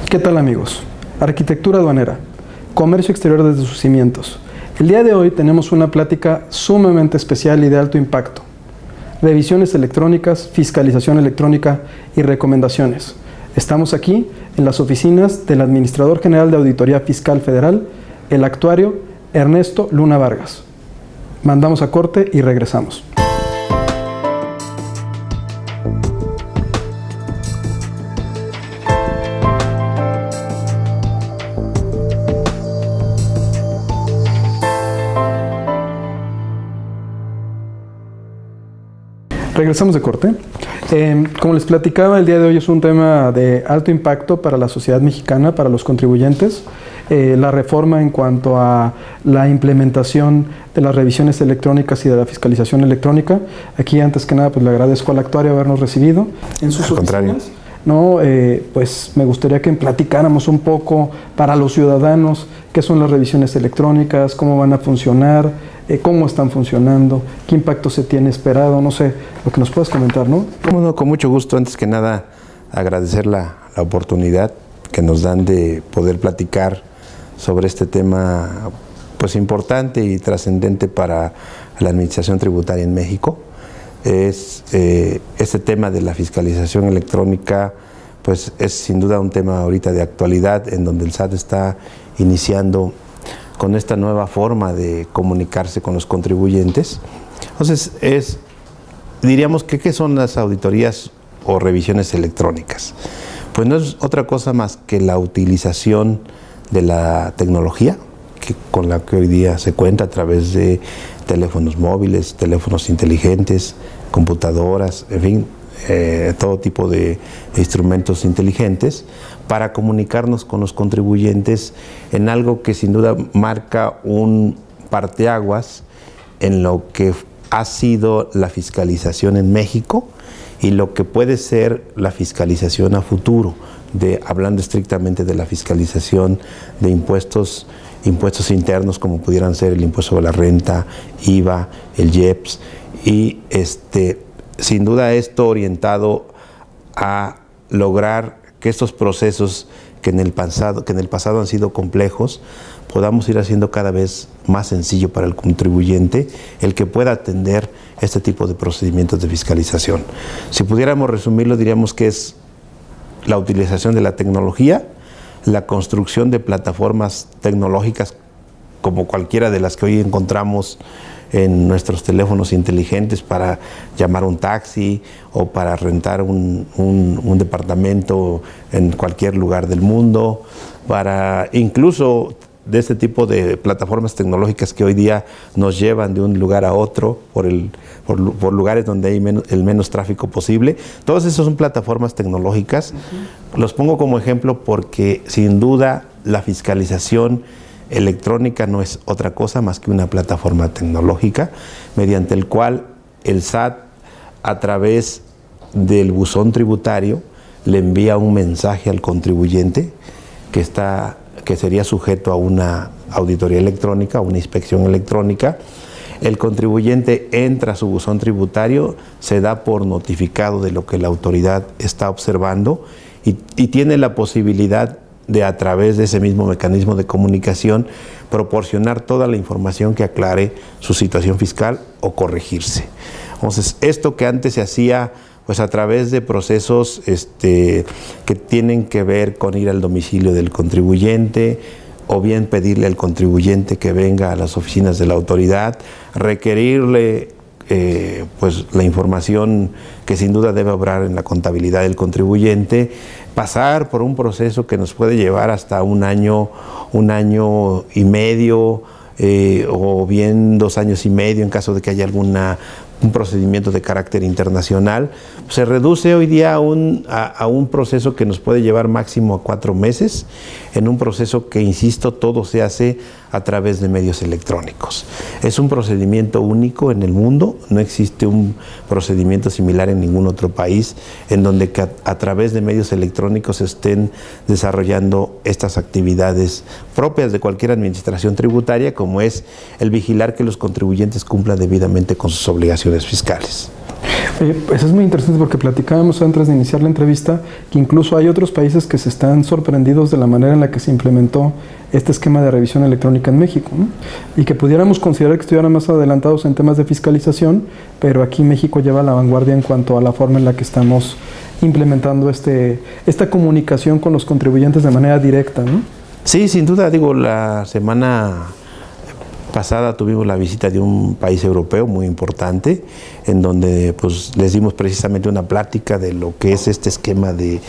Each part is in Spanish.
¿Qué tal, amigos? Arquitectura aduanera, comercio exterior desde sus cimientos. El día de hoy tenemos una plática sumamente especial y de alto impacto. Revisiones electrónicas, fiscalización electrónica y recomendaciones. Estamos aquí en las oficinas del Administrador General de Auditoría Fiscal Federal, el actuario Ernesto Luna Vargas. Mandamos a corte y regresamos. Regresamos de corte. Como les platicaba, el día de hoy es un tema de alto impacto para la sociedad mexicana, para los contribuyentes. La reforma en cuanto a la implementación de las revisiones electrónicas y de la fiscalización electrónica. Aquí, antes que nada, pues le agradezco al actuario habernos recibido en sus oficinas. No, pues me gustaría que platicáramos un poco para los ciudadanos qué son las revisiones electrónicas, cómo van a funcionar, cómo están funcionando, qué impacto se tiene esperado, no sé, lo que nos puedas comentar, ¿no? Bueno, con mucho gusto. Antes que nada, agradecer la oportunidad que nos dan de poder platicar sobre este tema pues importante y trascendente para la administración tributaria en México. Este tema de la fiscalización electrónica pues es sin duda un tema ahorita de actualidad, en donde el SAT está iniciando con esta nueva forma de comunicarse con los contribuyentes. Entonces, diríamos que ¿qué son las auditorías o revisiones electrónicas? Pues no es otra cosa más que la utilización de la tecnología con la que hoy día se cuenta a través de teléfonos móviles, teléfonos inteligentes, computadoras, en fin, todo tipo de instrumentos inteligentes para comunicarnos con los contribuyentes en algo que sin duda marca un parteaguas en lo que ha sido la fiscalización en México y lo que puede ser la fiscalización a futuro, hablando estrictamente de la fiscalización de impuestos internos, como pudieran ser el impuesto sobre la renta, IVA, el IEPS, y sin duda esto orientado a lograr que estos procesos que en el pasado han sido complejos, podamos ir haciendo cada vez más sencillo para el contribuyente el que pueda atender este tipo de procedimientos de fiscalización. Si pudiéramos resumirlo, diríamos que es la utilización de la tecnología, la construcción de plataformas tecnológicas como cualquiera de las que hoy encontramos en nuestros teléfonos inteligentes para llamar un taxi o para rentar un departamento en cualquier lugar del mundo, para incluso de este tipo de plataformas tecnológicas que hoy día nos llevan de un lugar a otro por lugares donde hay el menos tráfico posible. Todas esas son plataformas tecnológicas. Los pongo como ejemplo porque sin duda la fiscalización electrónica no es otra cosa más que una plataforma tecnológica mediante el cual el SAT, a través del buzón tributario, le envía un mensaje al contribuyente que sería sujeto a una auditoría electrónica, a una inspección electrónica. El contribuyente entra a su buzón tributario, se da por notificado de lo que la autoridad está observando y tiene la posibilidad de, a través de ese mismo mecanismo de comunicación, proporcionar toda la información que aclare su situación fiscal o corregirse. Entonces, esto que antes se hacía pues a través de procesos que tienen que ver con ir al domicilio del contribuyente, o bien pedirle al contribuyente que venga a las oficinas de la autoridad, requerirle pues la información que sin duda debe obrar en la contabilidad del contribuyente, pasar por un proceso que nos puede llevar hasta un año y medio, o bien 2 años y medio en caso de que haya un procedimiento de carácter internacional. Se reduce hoy día a un proceso que nos puede llevar máximo a 4 meses, en un proceso que, insisto, todo se hace a través de medios electrónicos. Es un procedimiento único en el mundo, no existe un procedimiento similar en ningún otro país en donde a través de medios electrónicos se estén desarrollando estas actividades propias de cualquier administración tributaria, como es el vigilar que los contribuyentes cumplan debidamente con sus obligaciones fiscales. Pues es muy interesante porque platicábamos antes de iniciar la entrevista que incluso hay otros países que se están sorprendidos de la manera en la que se implementó este esquema de revisión electrónica en México, ¿no? Y que pudiéramos considerar que estuvieran más adelantados en temas de fiscalización, pero aquí México lleva la vanguardia en cuanto a la forma en la que estamos implementando esta comunicación con los contribuyentes de manera directa, ¿no? Sí, sin duda, digo, la semana pasada tuvimos la visita de un país europeo muy importante, en donde pues les dimos precisamente una plática de lo que es este esquema de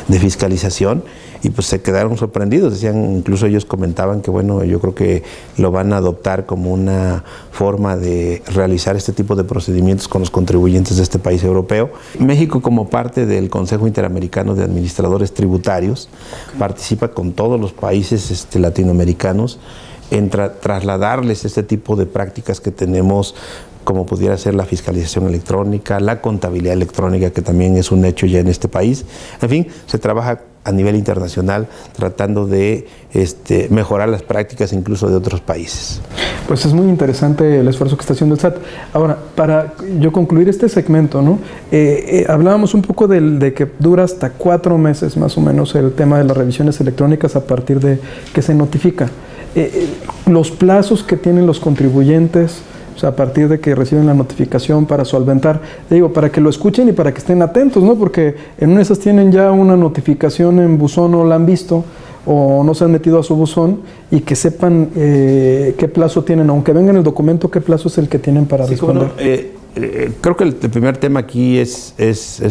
fiscalización, y pues se quedaron sorprendidos. Decían, incluso ellos comentaban que bueno, yo creo que lo van a adoptar como una forma de realizar este tipo de procedimientos con los contribuyentes de este país europeo. México, como parte del Consejo Interamericano de Administradores Tributarios, participa con todos los países latinoamericanos en trasladarles este tipo de prácticas que tenemos, como pudiera ser la fiscalización electrónica, la contabilidad electrónica, que también es un hecho ya en este país. En fin, se trabaja a nivel internacional tratando de mejorar las prácticas incluso de otros países. Pues es muy interesante el esfuerzo que está haciendo el SAT. Ahora, para yo concluir este segmento, ¿no? Hablábamos un poco de que dura hasta 4 meses más o menos el tema de las revisiones electrónicas a partir de que se notifica. Los plazos que tienen los contribuyentes, o sea, a partir de que reciben la notificación para solventar, digo, para que lo escuchen y para que estén atentos, ¿no? Porque en una de esas tienen ya una notificación en buzón o la han visto o no se han metido a su buzón, y que sepan qué plazo tienen, aunque venga en el documento, qué plazo es el que tienen para responder. Creo que el primer tema aquí es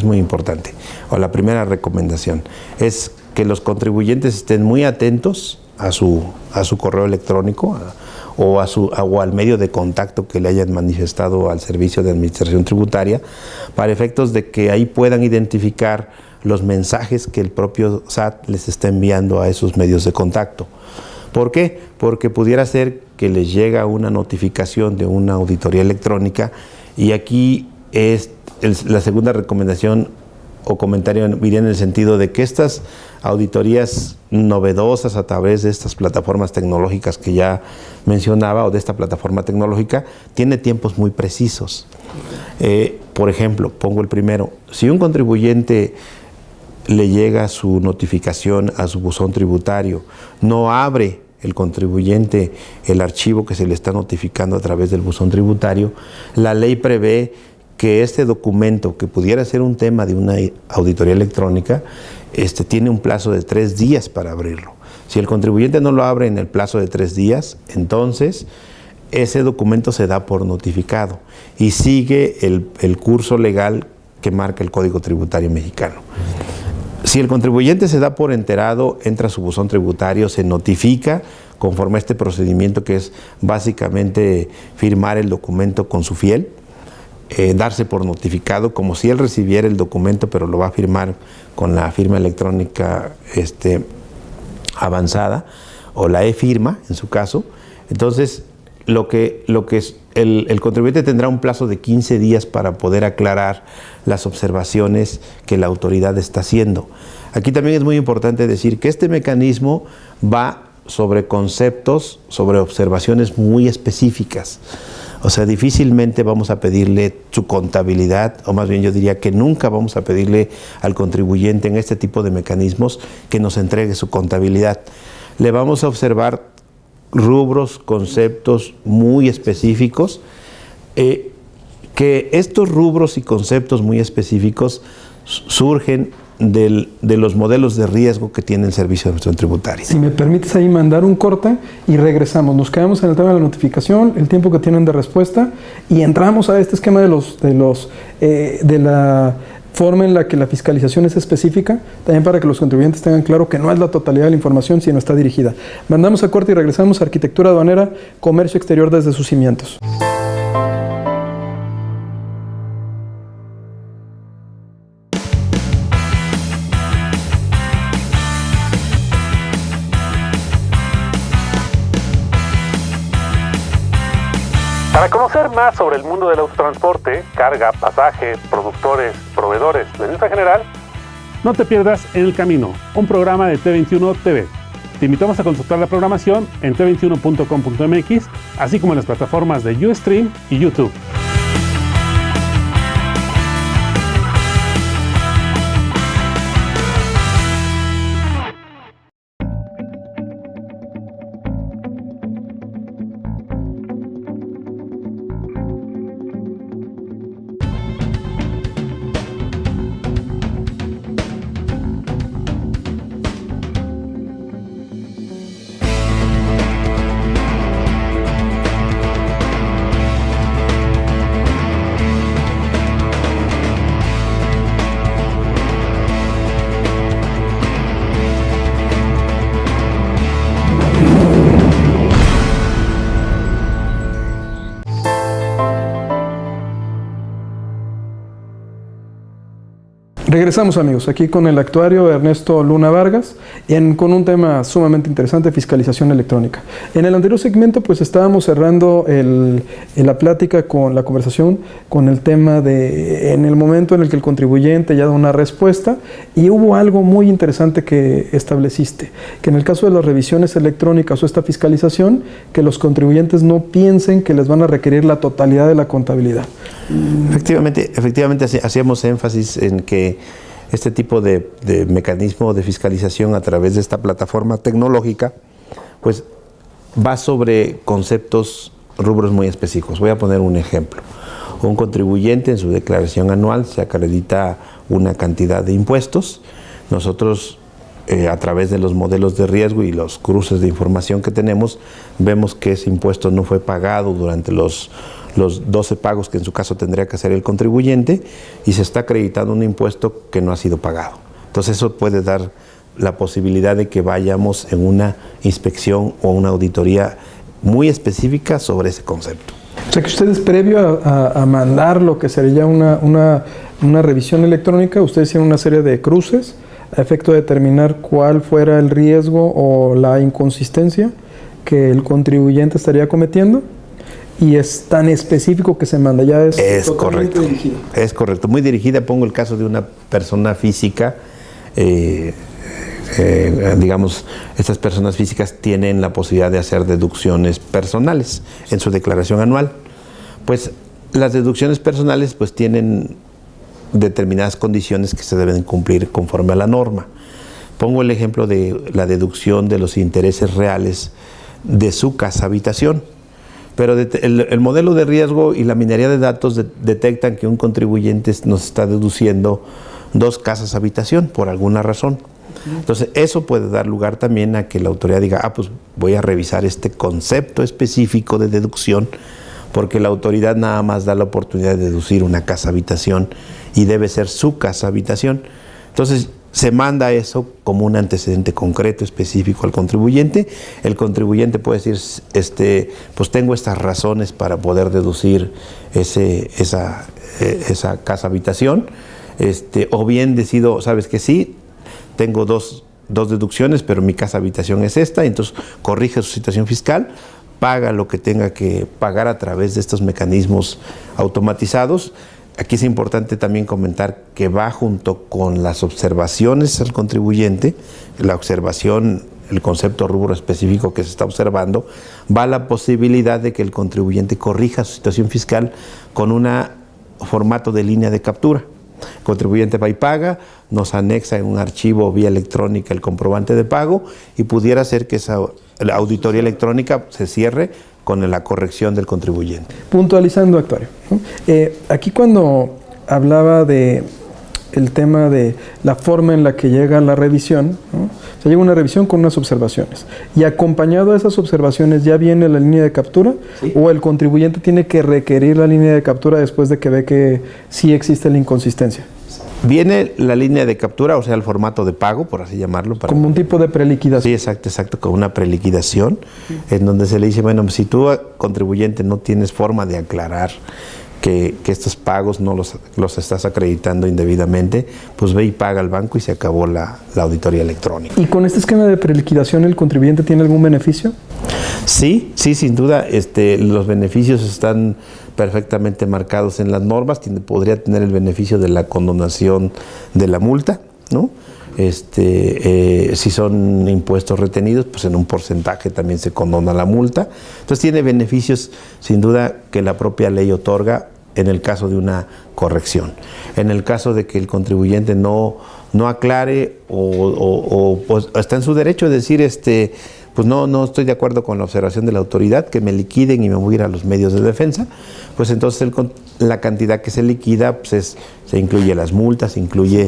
muy importante, o la primera recomendación, es que los contribuyentes estén muy atentos a su correo electrónico o al medio de contacto que le hayan manifestado al Servicio de Administración Tributaria, para efectos de que ahí puedan identificar los mensajes que el propio SAT les está enviando a esos medios de contacto. ¿Por qué? Porque pudiera ser que les llega una notificación de una auditoría electrónica, y aquí es la segunda recomendación o comentario iría en el sentido de que estas auditorías novedosas a través de estas plataformas tecnológicas que ya mencionaba, o de esta plataforma tecnológica, tiene tiempos muy precisos. Por ejemplo, pongo el primero: si un contribuyente le llega su notificación a su buzón tributario, no abre el contribuyente el archivo que se le está notificando a través del buzón tributario, la ley prevé que este documento, que pudiera ser un tema de una auditoría electrónica, tiene un plazo de 3 días para abrirlo. Si el contribuyente no lo abre en el plazo de 3 días, entonces ese documento se da por notificado y sigue el curso legal que marca el Código Tributario Mexicano. Si el contribuyente se da por enterado, entra a su buzón tributario, se notifica conforme a este procedimiento, que es básicamente firmar el documento con su fiel, darse por notificado, como si él recibiera el documento, pero lo va a firmar con la firma electrónica avanzada, o la e-firma en su caso. Entonces, el contribuyente tendrá un plazo de 15 días para poder aclarar las observaciones que la autoridad está haciendo. Aquí también es muy importante decir que este mecanismo va sobre conceptos, sobre observaciones muy específicas. O sea, difícilmente vamos a pedirle su contabilidad, o más bien yo diría que nunca vamos a pedirle al contribuyente en este tipo de mecanismos que nos entregue su contabilidad. Le vamos a observar rubros, conceptos muy específicos, que estos rubros y conceptos muy específicos surgen de los modelos de riesgo que tiene el Servicio de Administración Tributaria. Si me permites ahí mandar un corte y regresamos. Nos quedamos en el tema de la notificación, el tiempo que tienen de respuesta, y entramos a este esquema de la forma en la que la fiscalización es específica, también para que los contribuyentes tengan claro que no es la totalidad de la información, sino está dirigida. Mandamos a corte y regresamos a Arquitectura Aduanera, Comercio Exterior desde sus cimientos. Para conocer más sobre el mundo del autotransporte, carga, pasaje, productores, proveedores, la industria general, no te pierdas En el Camino, un programa de T21 TV. Te invitamos a consultar la programación en t21.com.mx, así como en las plataformas de Ustream y YouTube. Regresamos, amigos, aquí con el actuario Ernesto Luna Vargas, con un tema sumamente interesante, fiscalización electrónica. En el anterior segmento, pues estábamos cerrando la plática con la conversación con el tema de en el momento en el que el contribuyente ya da una respuesta, y hubo algo muy interesante que estableciste, que en el caso de las revisiones electrónicas o esta fiscalización, que los contribuyentes no piensen que les van a requerir la totalidad de la contabilidad. Efectivamente hacíamos énfasis en que este tipo de mecanismo de fiscalización a través de esta plataforma tecnológica, pues va sobre conceptos, rubros muy específicos. Voy a poner un ejemplo. Un contribuyente en su declaración anual se acredita una cantidad de impuestos. Nosotros, a través de los modelos de riesgo y los cruces de información que tenemos, vemos que ese impuesto no fue pagado durante los 12 pagos que en su caso tendría que hacer el contribuyente, y se está acreditando un impuesto que no ha sido pagado. Entonces eso puede dar la posibilidad de que vayamos en una inspección o una auditoría muy específica sobre ese concepto. O sea que ustedes, previo a mandar lo que sería una revisión electrónica, ustedes hicieron una serie de cruces a efecto de determinar cuál fuera el riesgo o la inconsistencia que el contribuyente estaría cometiendo. Y es tan específico que se manda, ya es correcto. Dirigida. Es correcto, muy dirigida. Pongo el caso de una persona física. Digamos, estas personas físicas tienen la posibilidad de hacer deducciones personales en su declaración anual. Pues las deducciones personales pues tienen determinadas condiciones que se deben cumplir conforme a la norma. Pongo el ejemplo de la deducción de los intereses reales de su casa habitación. Pero el modelo de riesgo y la minería de datos detectan que un contribuyente nos está deduciendo 2 casas habitación por alguna razón. Entonces, eso puede dar lugar también a que la autoridad diga, pues voy a revisar este concepto específico de deducción, porque la autoridad nada más da la oportunidad de deducir una casa habitación y debe ser su casa habitación. Entonces, se manda eso como un antecedente concreto, específico al contribuyente. El contribuyente puede decir, pues tengo estas razones para poder deducir esa casa habitación, o bien decido, sabes que sí, tengo dos deducciones, pero mi casa habitación es esta, entonces corrige su situación fiscal, paga lo que tenga que pagar a través de estos mecanismos automatizados. Aquí es importante también comentar que va junto con las observaciones al contribuyente, la observación, el concepto rubro específico que se está observando, va la posibilidad de que el contribuyente corrija su situación fiscal con un formato de línea de captura. El contribuyente va y paga, nos anexa en un archivo vía electrónica el comprobante de pago, y pudiera ser que la auditoría electrónica se cierre con la corrección del contribuyente. Puntualizando, actuario, ¿no? Aquí cuando hablaba de el tema de la forma en la que llega la revisión, ¿no? Se llega una revisión con unas observaciones, y acompañado a esas observaciones ya viene la línea de captura, ¿sí? O el contribuyente tiene que requerir la línea de captura después de que ve que sí existe la inconsistencia. Viene la línea de captura, o sea, el formato de pago, por así llamarlo. Como un tipo de preliquidación. Sí, exacto, con una preliquidación, en donde se le dice, bueno, si tú, contribuyente, no tienes forma de aclarar que estos pagos no los estás acreditando indebidamente, pues ve y paga al banco y se acabó la auditoría electrónica. ¿Y con este esquema de preliquidación el contribuyente tiene algún beneficio? Sí, sin duda, los beneficios están perfectamente marcados en las normas. Podría tener el beneficio de la condonación de la multa, ¿no? Si son impuestos retenidos, pues en un porcentaje también se condona la multa. Entonces tiene beneficios, sin duda, que la propia ley otorga en el caso de una corrección. En el caso de que el contribuyente no aclare o pues está en su derecho de decir, pues no estoy de acuerdo con la observación de la autoridad, que me liquiden y me voy a ir a los medios de defensa, pues entonces la cantidad que se liquida pues se incluye las multas, incluye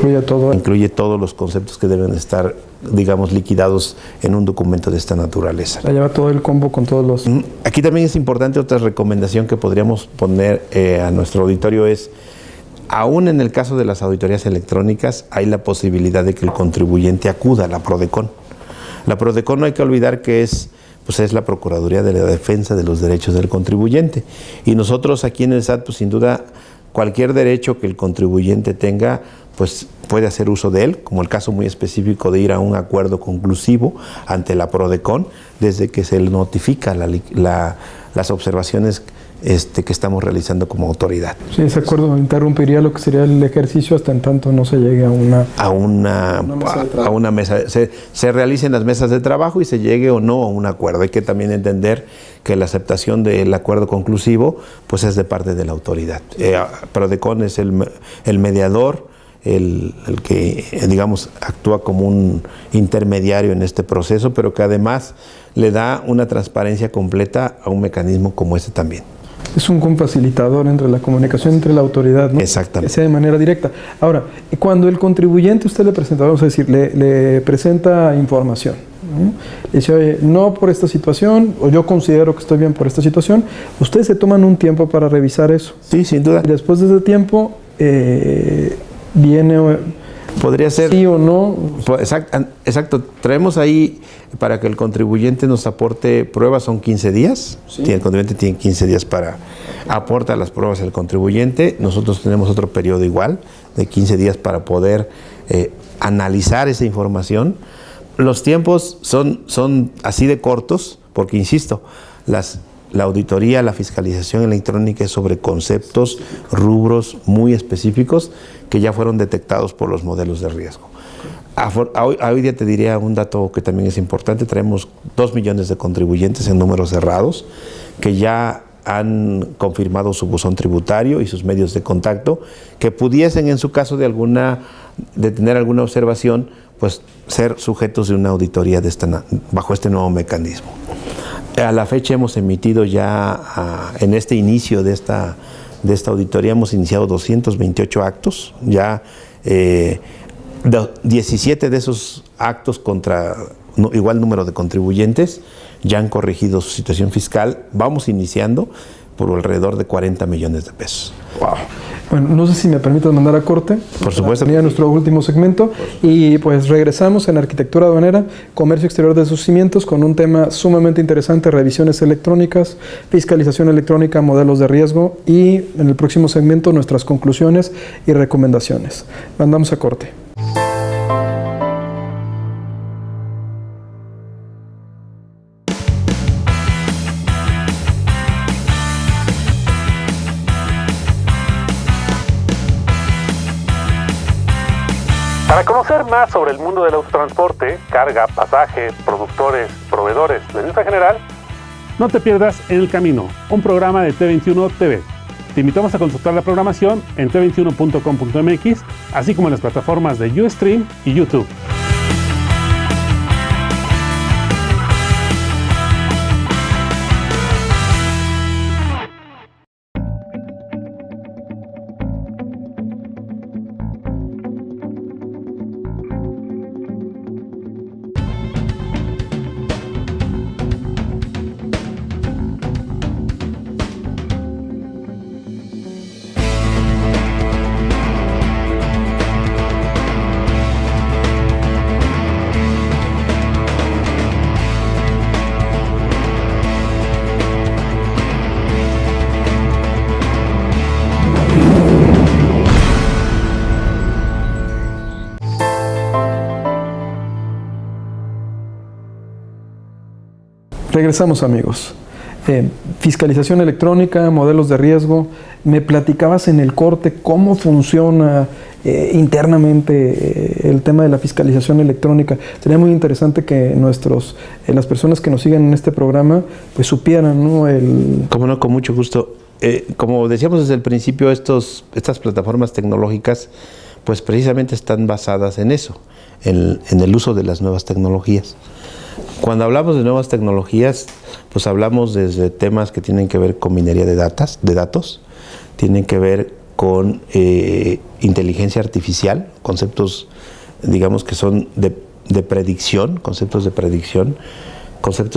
todos los conceptos que deben estar, digamos, liquidados en un documento de esta naturaleza. La lleva todo el combo con todos los... Aquí también es importante otra recomendación que podríamos poner a nuestro auditorio es, aún en el caso de las auditorías electrónicas, hay la posibilidad de que el contribuyente acuda a la PRODECON. La PRODECON, no hay que olvidar que es la Procuraduría de la Defensa de los Derechos del Contribuyente. Y nosotros aquí en el SAT, pues sin duda, cualquier derecho que el contribuyente tenga, pues puede hacer uso de él, como el caso muy específico de ir a un acuerdo conclusivo ante la PRODECON, desde que se le notifica las observaciones que estamos realizando como autoridad. Sí, ese acuerdo interrumpiría lo que sería el ejercicio hasta en tanto no se llegue a una mesa. Se realicen las mesas de trabajo y se llegue o no a un acuerdo. Hay que también entender que la aceptación del acuerdo conclusivo pues es de parte de la autoridad. PRODECON es el mediador, el que, digamos, actúa como un intermediario en este proceso, pero que además le da una transparencia completa a un mecanismo como este también. Es un facilitador entre la comunicación entre la autoridad, ¿no? Exactamente. Que sea de manera directa. Ahora, cuando el contribuyente usted le presenta, vamos a decir, le presenta información, ¿no? Le dice, oye, no por esta situación, o yo considero que estoy bien por esta situación, ustedes se toman un tiempo para revisar eso. Sí, sin duda. Y después de ese tiempo, viene... Podría ser. Sí o no. Exacto. Traemos ahí para que el contribuyente nos aporte pruebas, son 15 días. Sí. El contribuyente tiene 15 días para aportar las pruebas al contribuyente. Nosotros tenemos otro periodo igual, de 15 días para poder analizar esa información. Los tiempos son así de cortos, porque insisto, la auditoría, la fiscalización electrónica es sobre conceptos, rubros muy específicos que ya fueron detectados por los modelos de riesgo. Hoy día te diría un dato que también es importante. Traemos 2 millones de contribuyentes en números cerrados que ya han confirmado su buzón tributario y sus medios de contacto, que pudiesen, en su caso de tener alguna observación, pues ser sujetos de una auditoría bajo este nuevo mecanismo. A la fecha hemos emitido ya, en este inicio de esta auditoría, hemos iniciado 228 actos, ya 17 de esos actos contra igual número de contribuyentes ya han corregido su situación fiscal. Vamos iniciando por alrededor de 40 millones de pesos. Wow. Bueno, no sé si me permites mandar a corte. Por supuesto. Tenía nuestro último segmento y pues regresamos en Arquitectura Aduanera, Comercio Exterior de sus Cimientos, con un tema sumamente interesante: revisiones electrónicas, fiscalización electrónica, modelos de riesgo, y en el próximo segmento nuestras conclusiones y recomendaciones. Mandamos a corte. Para conocer más sobre el mundo del autotransporte, carga, pasaje, productores, proveedores, la industria general, no te pierdas En el Camino, un programa de T21 TV. Te invitamos a consultar la programación en t21.com.mx, así como en las plataformas de Ustream y YouTube. Regresamos, amigos. Fiscalización electrónica, modelos de riesgo. Me platicabas en el corte cómo funciona internamente el tema de la fiscalización electrónica. Sería muy interesante que las personas que nos siguen en este programa pues supieran, ¿no? Cómo no, con mucho gusto. Como decíamos desde el principio, estas plataformas tecnológicas pues precisamente están basadas en eso, en el uso de las nuevas tecnologías. Cuando hablamos de nuevas tecnologías, pues hablamos desde temas que tienen que ver con minería de datos, tienen que ver con inteligencia artificial, conceptos, digamos, que son de predicción, conceptos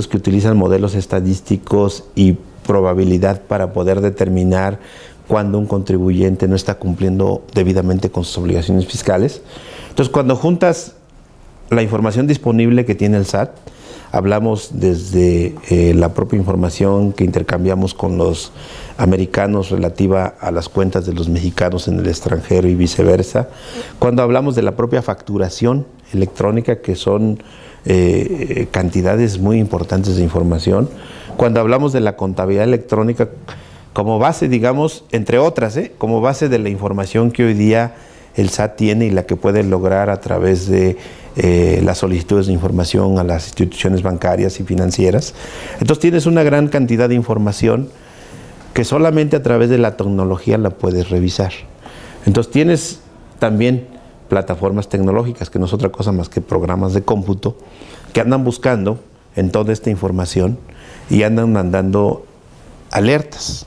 que utilizan modelos estadísticos y probabilidad para poder determinar cuando un contribuyente no está cumpliendo debidamente con sus obligaciones fiscales. Entonces, cuando juntas la información disponible que tiene el SAT, hablamos desde la propia información que intercambiamos con los americanos relativa a las cuentas de los mexicanos en el extranjero y viceversa, cuando hablamos de la propia facturación electrónica, que son cantidades muy importantes de información, cuando hablamos de la contabilidad electrónica como base, digamos, entre otras, como base de la información que hoy día el SAT tiene y la que puede lograr a través de las solicitudes de información a las instituciones bancarias y financieras. Entonces tienes una gran cantidad de información que solamente a través de la tecnología la puedes revisar. Entonces tienes también plataformas tecnológicas, que no es otra cosa más que programas de cómputo, que andan buscando en toda esta información y andan mandando alertas.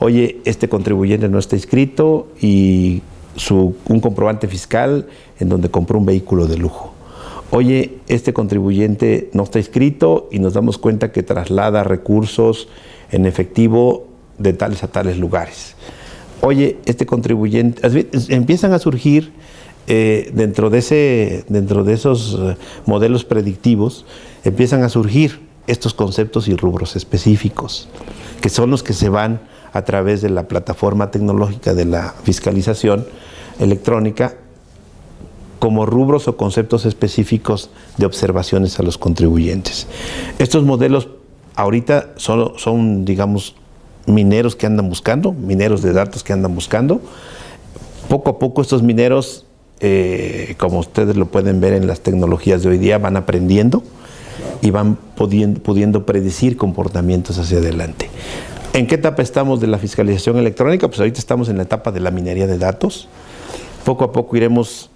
Oye, este contribuyente no está inscrito y un comprobante fiscal en donde compró un vehículo de lujo. Oye, este contribuyente no está inscrito y nos damos cuenta que traslada recursos en efectivo de tales a tales lugares. Oye, este contribuyente... Empiezan a surgir dentro de esos modelos predictivos, empiezan a surgir estos conceptos y rubros específicos, que son los que se van a través de la plataforma tecnológica de la fiscalización electrónica como rubros o conceptos específicos de observaciones a los contribuyentes. Estos modelos ahorita son digamos, mineros que andan buscando, mineros de datos que andan buscando. Poco a poco estos mineros, como ustedes lo pueden ver en las tecnologías de hoy día, van aprendiendo y van pudiendo predecir comportamientos hacia adelante. ¿En qué etapa estamos de la fiscalización electrónica? Pues ahorita estamos en la etapa de la minería de datos. Poco a poco iremos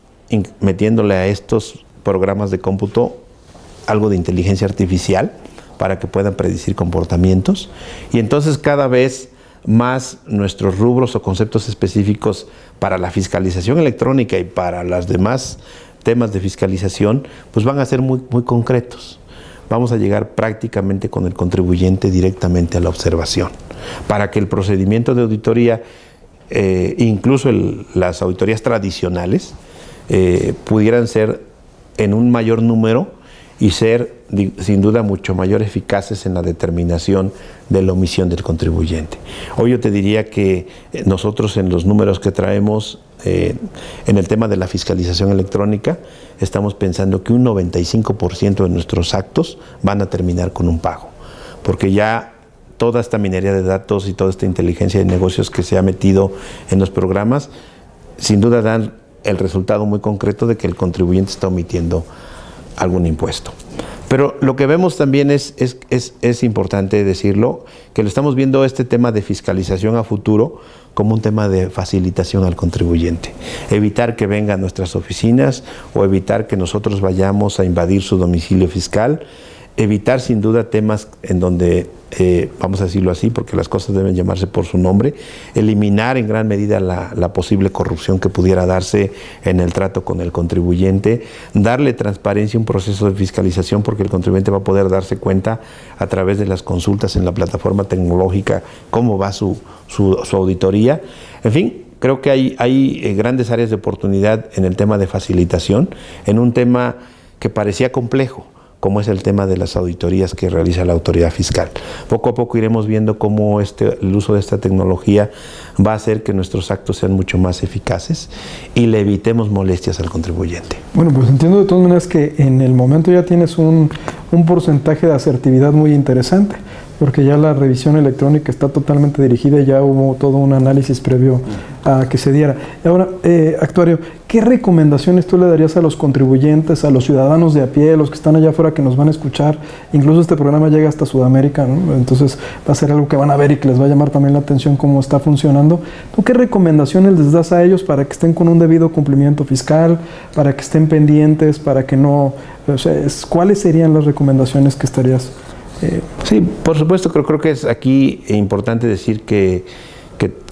metiéndole a estos programas de cómputo algo de inteligencia artificial para que puedan predecir comportamientos. Y entonces cada vez más nuestros rubros o conceptos específicos para la fiscalización electrónica y para los demás temas de fiscalización, pues van a ser muy, muy concretos. Vamos a llegar prácticamente con el contribuyente directamente a la observación, para que el procedimiento de auditoría, incluso las auditorías tradicionales, pudieran ser en un mayor número y ser sin duda mucho mayor eficaces en la determinación de la omisión del contribuyente. Hoy yo te diría que nosotros en los números que traemos en el tema de la fiscalización electrónica, estamos pensando que un 95% de nuestros actos van a terminar con un pago, porque ya toda esta minería de datos y toda esta inteligencia de negocios que se ha metido en los programas, sin duda dan el resultado muy concreto de que el contribuyente está omitiendo algún impuesto. Pero lo que vemos también es importante decirlo, que lo estamos viendo este tema de fiscalización a futuro como un tema de facilitación al contribuyente. Evitar que venga a nuestras oficinas o evitar que nosotros vayamos a invadir su domicilio fiscal. Evitar sin duda temas en donde, vamos a decirlo así, porque las cosas deben llamarse por su nombre, eliminar en gran medida la posible corrupción que pudiera darse en el trato con el contribuyente, darle transparencia a un proceso de fiscalización, porque el contribuyente va a poder darse cuenta a través de las consultas en la plataforma tecnológica cómo va su auditoría. En fin, creo que hay grandes áreas de oportunidad en el tema de facilitación, en un tema que parecía complejo, como es el tema de las auditorías que realiza la autoridad fiscal. Poco a poco iremos viendo cómo el uso de esta tecnología va a hacer que nuestros actos sean mucho más eficaces y le evitemos molestias al contribuyente. Bueno, pues entiendo de todas maneras que en el momento ya tienes un porcentaje de asertividad muy interesante, porque ya la revisión electrónica está totalmente dirigida y ya hubo todo un análisis previo a que se diera. Y ahora, actuario, ¿qué recomendaciones tú le darías a los contribuyentes, a los ciudadanos de a pie, los que están allá afuera que nos van a escuchar? Incluso este programa llega hasta Sudamérica, ¿no? Entonces va a ser algo que van a ver y que les va a llamar también la atención cómo está funcionando. ¿Tú qué recomendaciones les das a ellos para que estén con un debido cumplimiento fiscal, para que estén pendientes, para que no... O sea, ¿cuáles serían las recomendaciones que estarías...? Sí, por supuesto, creo que es aquí importante decir que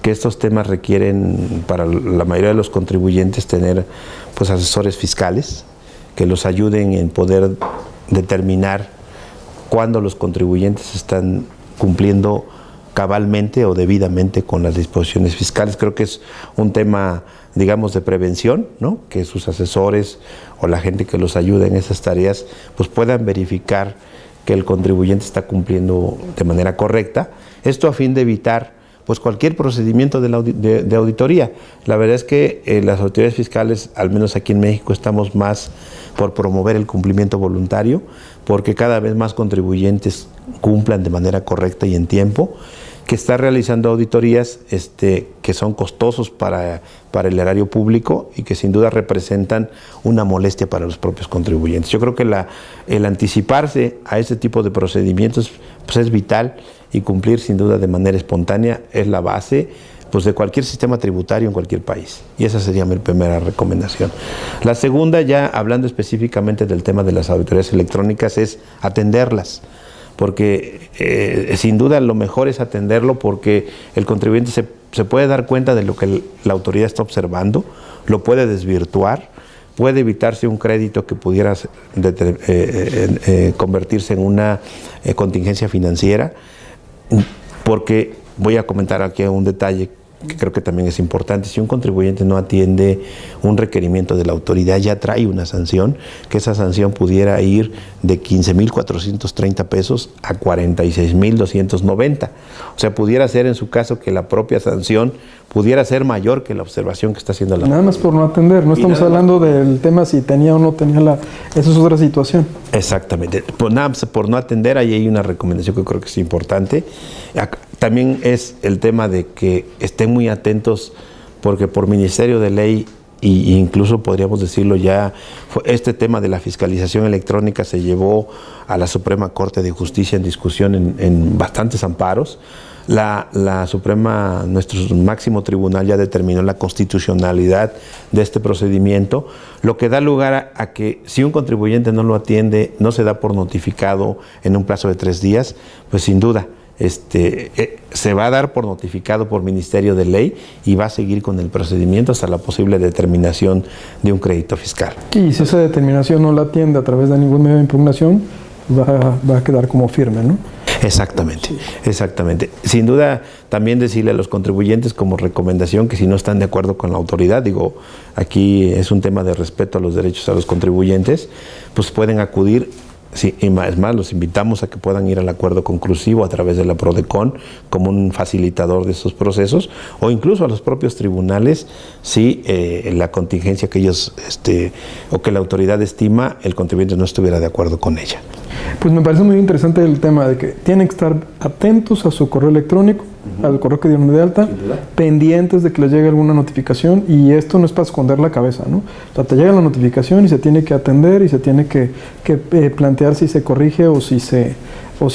estos temas requieren para la mayoría de los contribuyentes tener pues asesores fiscales que los ayuden en poder determinar cuándo los contribuyentes están cumpliendo cabalmente o debidamente con las disposiciones fiscales. Creo que es un tema, digamos, de prevención, ¿no? Que sus asesores o la gente que los ayuda en esas tareas pues puedan verificar que el contribuyente está cumpliendo de manera correcta. Esto a fin de evitar pues cualquier procedimiento de auditoría. La verdad es que las autoridades fiscales, al menos aquí en México, estamos más por promover el cumplimiento voluntario, porque cada vez más contribuyentes cumplan de manera correcta y en tiempo, que está realizando auditorías que son costosos para el erario público y que sin duda representan una molestia para los propios contribuyentes. Yo creo que el anticiparse a ese tipo de procedimientos pues es vital, y cumplir sin duda de manera espontánea es la base pues de cualquier sistema tributario en cualquier país. Y esa sería mi primera recomendación. La segunda, ya hablando específicamente del tema de las auditorías electrónicas, es atenderlas. Porque sin duda lo mejor es atenderlo, porque el contribuyente se puede dar cuenta de lo que la autoridad está observando, lo puede desvirtuar, puede evitarse un crédito que pudiera convertirse en una contingencia financiera, porque voy a comentar aquí un detalle que creo que también es importante. Si un contribuyente no atiende un requerimiento de la autoridad, ya trae una sanción, que esa sanción pudiera ir de 15,430 pesos a 46,290. O sea, pudiera ser en su caso que la propia sanción pudiera ser mayor que la observación que está haciendo la autoridad. Nada más por no atender, no estamos hablando del tema si tenía o no tenía eso es otra situación. Exactamente, nada más por no atender, ahí hay una recomendación que creo que es importante. También es el tema de que estén muy atentos, porque por Ministerio de Ley, e incluso podríamos decirlo ya, este tema de la fiscalización electrónica se llevó a la Suprema Corte de Justicia en discusión en bastantes amparos. La Suprema, nuestro máximo tribunal, ya determinó la constitucionalidad de este procedimiento, lo que da lugar a que si un contribuyente no lo atiende, no se da por notificado en un plazo de 3 días, pues sin duda se va a dar por notificado por Ministerio de Ley y va a seguir con el procedimiento hasta la posible determinación de un crédito fiscal. Y si esa determinación no la atiende a través de ningún medio de impugnación, va a quedar como firme, ¿no? Exactamente, exactamente. Sin duda, también decirle a los contribuyentes como recomendación que si no están de acuerdo con la autoridad, digo, aquí es un tema de respeto a los derechos a los contribuyentes, pues pueden acudir. Sí, y es más, los invitamos a que puedan ir al acuerdo conclusivo a través de la PRODECON como un facilitador de esos procesos, o incluso a los propios tribunales si la contingencia que ellos o que la autoridad estima, el contribuyente no estuviera de acuerdo con ella. Pues me parece muy interesante el tema de que tienen que estar atentos a su correo electrónico, al correo que dieron de alta, pendientes de que les llegue alguna notificación, y esto no es para esconder la cabeza, ¿no? O sea, te llega la notificación y se tiene que atender y se tiene que plantear si se corrige o si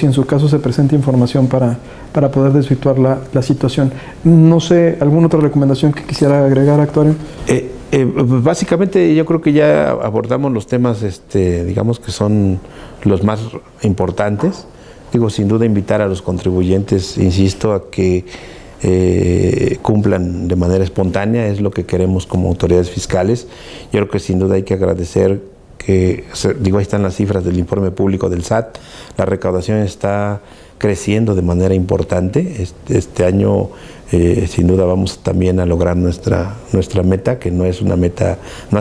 en su caso se presenta información para poder desvirtuar la situación. No sé, ¿alguna otra recomendación que quisiera agregar, Actuario? Básicamente yo creo que ya abordamos los temas, digamos que son los más importantes. Digo, sin duda invitar a los contribuyentes, insisto, a que cumplan de manera espontánea, es lo que queremos como autoridades fiscales. Yo creo que sin duda hay que agradecer que, ahí están las cifras del informe público del SAT, la recaudación está creciendo de manera importante. Este año sin duda vamos también a lograr nuestra meta, que no ha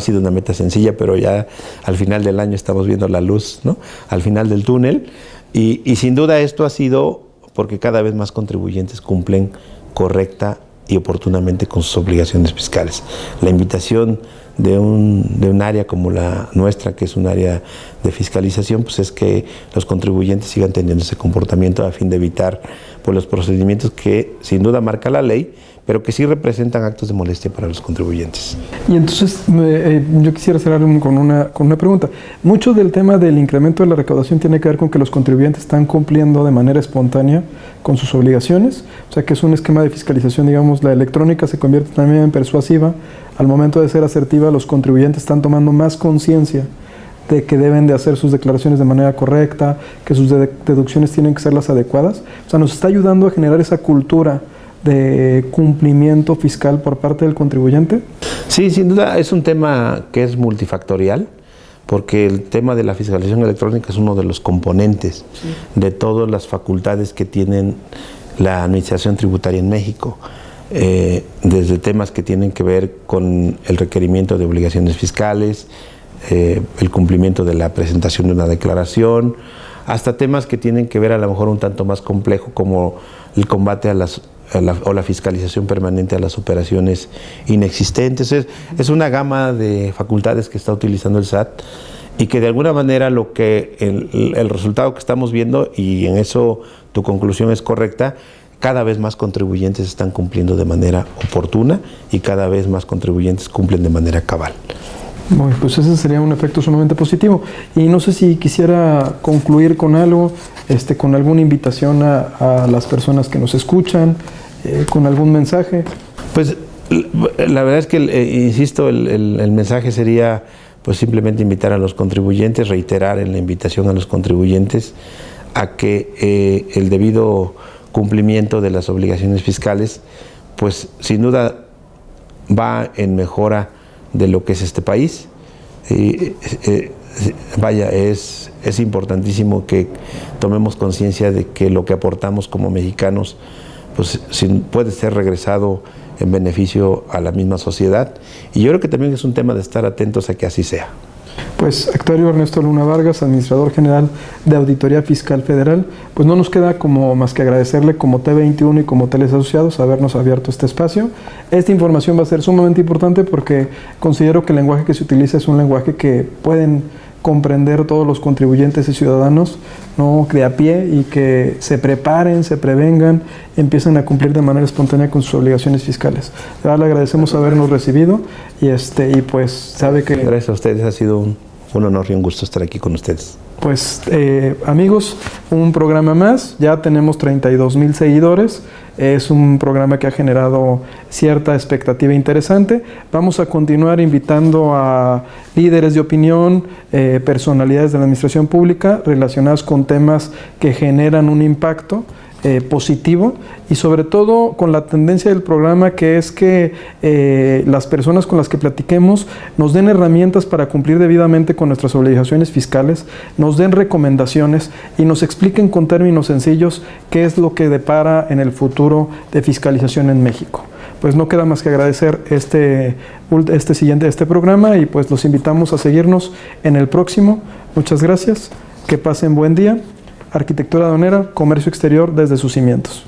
sido una meta sencilla, pero ya al final del año estamos viendo la luz, ¿no?, al final del túnel. Y sin duda esto ha sido porque cada vez más contribuyentes cumplen correcta y oportunamente con sus obligaciones fiscales. La invitación de un área como la nuestra, que es un área de fiscalización, pues es que los contribuyentes sigan teniendo ese comportamiento a fin de evitar pues, los procedimientos que sin duda marca la ley, pero que sí representan actos de molestia para los contribuyentes. Y entonces yo quisiera cerrar con una pregunta. Mucho del tema del incremento de la recaudación tiene que ver con que los contribuyentes están cumpliendo de manera espontánea con sus obligaciones, o sea que es un esquema de fiscalización, digamos, la electrónica se convierte también en persuasiva. Al momento de ser asertiva, los contribuyentes están tomando más conciencia de que deben de hacer sus declaraciones de manera correcta, que sus deducciones tienen que ser las adecuadas. O sea, nos está ayudando a generar esa cultura de cumplimiento fiscal por parte del contribuyente. Sí, sin duda es un tema que es multifactorial, porque el tema de la fiscalización electrónica es uno de los componentes de todas las facultades que tienen la administración tributaria en México. Desde temas que tienen que ver con el requerimiento de obligaciones fiscales, el cumplimiento de la presentación de una declaración, hasta temas que tienen que ver a lo mejor un tanto más complejo, como el combate o la fiscalización permanente a las operaciones inexistentes. Es una gama de facultades que está utilizando el SAT y que de alguna manera el resultado que estamos viendo, y en eso tu conclusión es correcta, cada vez más contribuyentes están cumpliendo de manera oportuna y cada vez más contribuyentes cumplen de manera cabal. Bueno, pues ese sería un efecto sumamente positivo. Y no sé si quisiera concluir con algo, con alguna invitación a las personas que nos escuchan, con algún mensaje. Pues la verdad es que, insisto, el mensaje sería pues simplemente invitar a los contribuyentes, reiterar en la invitación a los contribuyentes a que el debido cumplimiento de las obligaciones fiscales, pues sin duda va en mejora de lo que es este país. Vaya, es importantísimo que tomemos conciencia de que lo que aportamos como mexicanos pues puede ser regresado en beneficio a la misma sociedad, y yo creo que también es un tema de estar atentos a que así sea. Pues, actuario Ernesto Luna Vargas, Administrador General de Auditoría Fiscal Federal, pues no nos queda más que agradecerle como T21 y como Teles Asociados habernos abierto este espacio. Esta información va a ser sumamente importante porque considero que el lenguaje que se utiliza es un lenguaje que pueden comprender todos los contribuyentes y ciudadanos, ¿no?, de a pie, y que se preparen, se prevengan, empiecen a cumplir de manera espontánea con sus obligaciones fiscales. De verdad, le agradecemos habernos recibido y pues sabe que... Gracias a ustedes, ha sido un honor y un gusto estar aquí con ustedes. Pues amigos, un programa más, ya tenemos 32,000 seguidores, es un programa que ha generado cierta expectativa interesante. Vamos a continuar invitando a líderes de opinión, personalidades de la administración pública relacionadas con temas que generan un impacto positivo, y sobre todo con la tendencia del programa, que es que las personas con las que platiquemos nos den herramientas para cumplir debidamente con nuestras obligaciones fiscales, nos den recomendaciones y nos expliquen con términos sencillos qué es lo que depara en el futuro de fiscalización en México. Pues no queda más que agradecer este programa, y pues los invitamos a seguirnos en el próximo. Muchas gracias, que pasen buen día. Arquitectura aduanera, comercio exterior desde sus cimientos.